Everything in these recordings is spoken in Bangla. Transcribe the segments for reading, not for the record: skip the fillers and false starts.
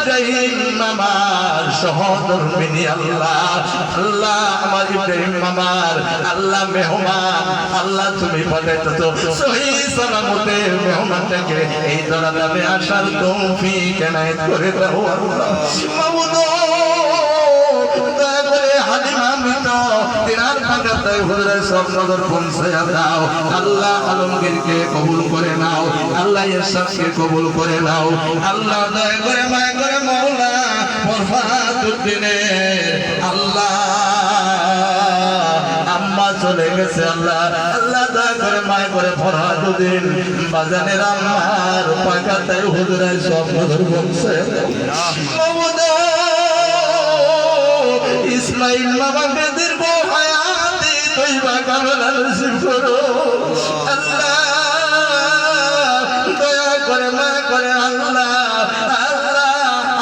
ইব্রাহিম আমার সহধর্মিনী আল্লাহ, আল্লাহ আমার ইব্রাহিম আমার আল্লাহ মেহমান, আল্লাহ তুমি পাঠাইতেছো সহি সালামতে মেহমানটাকে এই দরাদামে আসার তৌফিক এনায়েত করে দাও আল্লাহ। মাওলানা দয়া করে হালিমা মৃত তিনার ফাঁকাতায় হুজুরের সব নজর পৌঁছায়া দাও আল্লাহ। আলমগীরকে কবুল করে নাও আল্লাহ, ইরশাদকে কবুল করে নাও আল্লাহ। দয়া করে মায়া করে মাওলা ফরহাদউদ্দিনের আল্লাহ আম্মা চলে গেছে আল্লাহ, আল্লাহ দয়া করে মায়া করে ফরহাদউদ্দিন বাজানের আম্মার ফাঁকাতায় হুজুরের সব নজর পৌঁছায়া দাও। ইসমাইল বাবাকে দীর্ঘ হায়াতে তৈবা কামনা নসিব করো আল্লাহ। দয়া করে মায়া করে আল্লাহ, আল্লাহ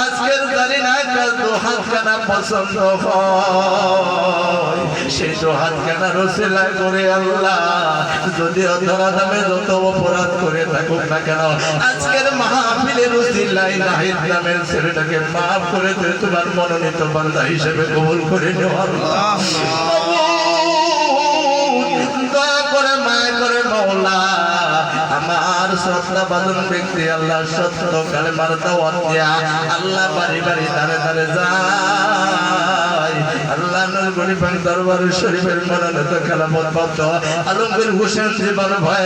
আজকের জানি না কাল তো হাতখানা পছন্দ হয়, সেই তো হাতখানা রসিলা করে আল্লাহ যদি অধরা দামে যত অপরাধ করে থাকুক না কেন আজকের মাহফিলের রসিলাই নাহিদ নামের ছেলেটাকে মাফ করে দিয়ে তোমার মনোনীত বান্দা হিসেবে কবুল করে নেওয়া আল্লাহ। দয়া করে মায়া করে মাওলা আমার শ্রদ্ধা বাদন ব্যক্তি আল্লাহ সত্য কালেমার দাওয়াত দিয়া আল্লাহ বাড়ি বাড়ি দাঁড়ে দাঁড়ে যায় আল্লাহ। নূরগঞ্জ পাক দরবার শরীফের মনোনীত খেলাফত প্রাপ্ত আলমগীর হোসেন জীবন ভাই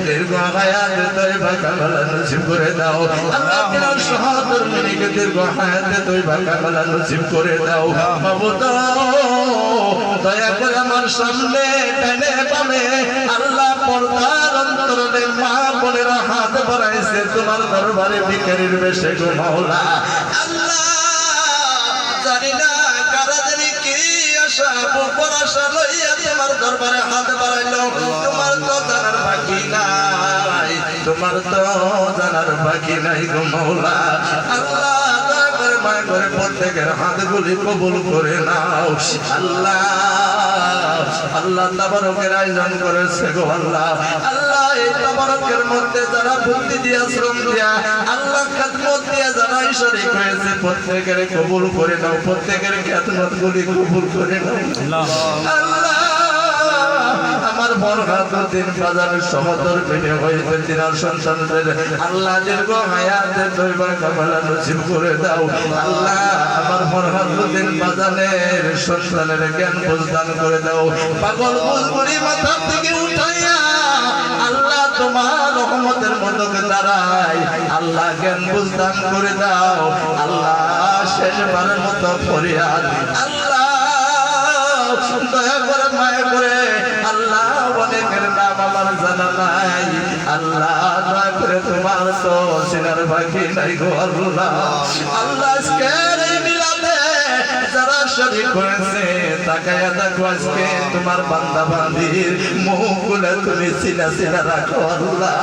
দীর্ঘ হায়াত তয়বা কামনা নসিব করে দাও আল্লাহ। তিনার সহধর্মিনীকে দীর্ঘ হায়াতে তয়বা কামনা নসিব করে দাও মাবুদ। দয়া করে আমার সামনে ডানে বামে আল্লাহ পর্দার অন্তরে মা বোনেরা হাত বাড়াইছে তোমার দরবারে ভিখারির বেশে গো মাওলা আল্লাহ। জানি না কারা জানি কি আশা পরাশা লইয়া তোমার দরবারে হাত বাড়াইলো, তোমার তো জানার বাকি নাই, তোমার তো জানার বাকি নাই গো মাওলা আল্লাহ। মায়া করে প্রত্যেকের হাতগুলি কবুল করে নাও আল্লাহ। আল্লাহ তাবারকের আয়োজন করেছে গো আল্লাহ, আল্লাহ এই তাবারকের মধ্যে যারা বুদ্ধি দিয়া শ্রম দিয়া আল্লাহ খেদমত দিয়া যারা শরীক হয়েছে প্রত্যেকের কবুল করে নাও, প্রত্যেকের খেদমত গুলি কবুল করে নাও আল্লাহ। আমার ফরহাদউদ্দিন বাজারের সহধর্মিনী হইতে তিনার সন্তানদের আল্লাহ দীর্ঘ হায়াতে তয়বা কামনা নসিব করে দাও আল্লাহ। আমার ফরহাদউদ্দিন বাজারের সন্তানের জ্ঞান বুঝদান করে দাও, পাগল বুঝগুলি মাথা থেকে উঠাইয়া আল্লাহ তোমার রহমতের মধ্যে দাঁড়াই আল্লাহ জ্ঞান বুঝদান করে দাও আল্লাহ। শেষবারের মতো ফরিয়াদ আল্লাহ, দয়া করে মায়া করে আল্লাহ। অনেকের নাম আমার জানা নাই আল্লাহ, দয়া করে তোমার তো সিনার বাকি নাই গো আল্লাহ। আল্লাহ আজকের এই মিলাদে যারা শরীক হয়েছে তাকায়া দেখো আজকে তোমার বান্দা বান্দির মুখগুলো তুমি সিনা সিনা রাখো আল্লাহ।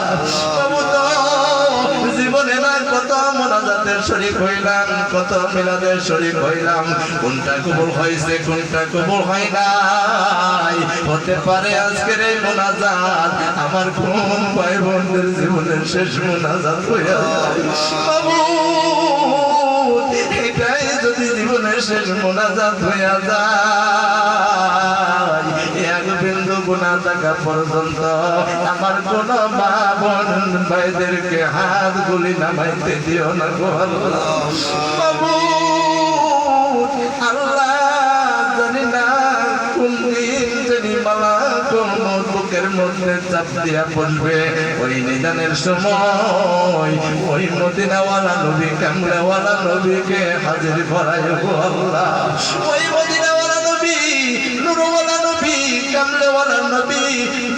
জীবনে না কত মোনাজাতের শরীক হইলাম, কত মিলাদের শরীক হইলাম, কোনটা কবুল হয়েছে কোনটা কবুল হয় নাই। হতে পারে আজকের এই মোনাজাত আমার কোন ভাই বোনদের জীবনের শেষ মোনাজাত হইয়া এটাই যদি জীবনের শেষ মোনাজাত হইয়া যায় এক বিন্দু গুনাহ থাকা পর্যন্ত আমার কোন মা বোন ভাইদেরকে হাত গুলি নামাইতে দিও না গো আল্লাহ। আল্লাহ জানি না কোন দিন জানি মালাকুল মউত বুকের মধ্যে চাপ দিয়া বসবে, ওই নিদানের সময় ওই মদিনাওয়ালা নবী কামলাওয়ালা নবীকে হাজির করায় গো আল্লাহ। ওই মদিনাওয়ালা নবী নূরওয়ালা নবী কামলাওয়ালা নবী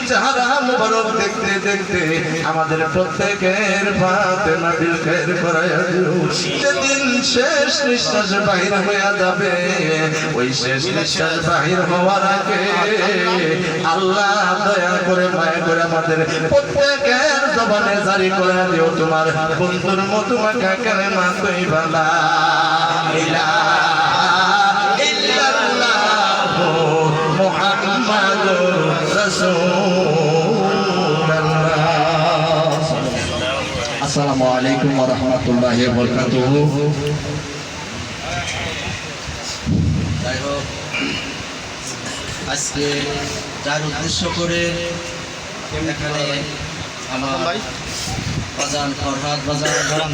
চেহারা মুবারক দেখতে দেখতে আমাদের প্রত্যেকের ফাতেমা বিল খায়ের করায় দিও। যেদিন শেষ নিঃশ্বাস বাহির হয়ে যাবে ওই শেষ নিঃশ্বাস বাহির হওয়ার আগে আল্লাহ দয়া করে মায়া করে আমাদের প্রত্যেকের জবানে জারি করে দিও তোমার বন্ধুর মতো মাখা কালেমা তৈবা লা ইলাহা ইল্লাল্লাহ মুহাম্মাদুর রাসূলুল্লাহ। আসসালামু আলাইকুম ওয়া রাহমাতুল্লাহি ওয়া বারাকাতুহু। যাই হোক, আজকে যার উদ্দেশ্য করে এখানে আমার বাজান ফরহাদ বাজান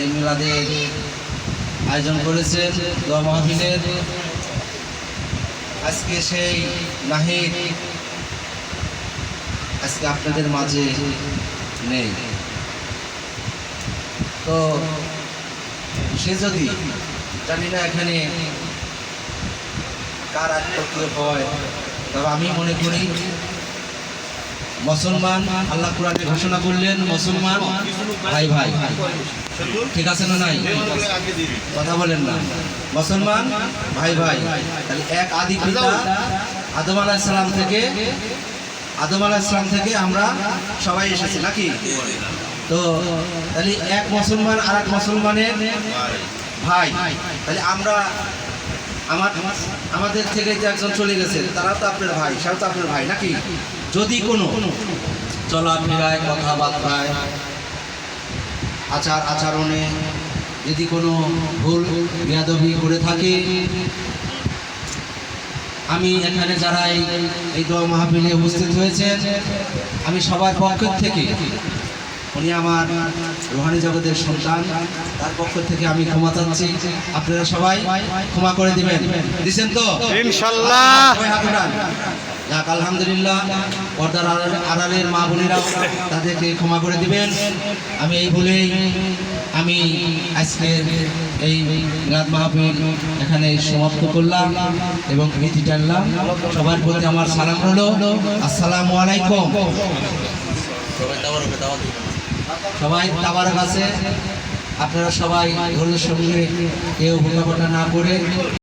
এই মিলাদের আয়োজন করেছেন দোয়া মাহফিলের। আজকে সেই নাহিদ আজকে আপনাদের মাঝে নেই, তো সে যদি জানি না এখানে কার আত্মীয় হয়, তবে আমি মনে করি মুসলমান, আল্লাহ কোরআনে ঘোষণা করলেন মুসলমান ভাই ভাই, ঠিক আছে না নাই? কথা বলেন না, মুসলমান ভাই ভাই। তাহলে এক আদি পিতা আদম আলাইহিস সালাম থেকে আমরা সবাই এসেছি নাকি? তো তাহলে এক মুসলমান আর এক মুসলমানের ভাই, তাহলে আমরা আমাদের থেকে যে একজন চলে গেছে তারা তো আপনার ভাই, সেও তো আপনার ভাই নাকি? যদি কোনো চলাফেরায়, কথাবার্তায়, আচরণে যদি কোনো ভুল বেয়াদবি করে থাকে, আমি এখানে যারা এই দোয়া মাহফিলে উপস্থিত হয়েছেন, আমি সবার পক্ষ থেকে, উনি আমার রুহানি জগতের সন্তান, তার পক্ষ থেকে আমি ক্ষমা চাচ্ছি। আপনারা সবাই ক্ষমা করে দিবেন, দিচ্ছেন তো ইনশাআল্লাহ? যাক, আলহামদুলিল্লাহ। পর্দার আড়ালের মা বোনেরাও তাদেরকে ক্ষমা করে দিবেন। আমি এই বলেই আমি আজকে এই মিলাদ মাহফিল এখানে সমাপ্ত করলাম এবং ইতি টানলাম। সবার প্রতি আমার সালাম হলো, আসসালামু আলাইকুম। সবাই তাবারক আছে, আপনারা সবাই ধৈর্যের সঙ্গে কেউ বোঝাপড়া না করে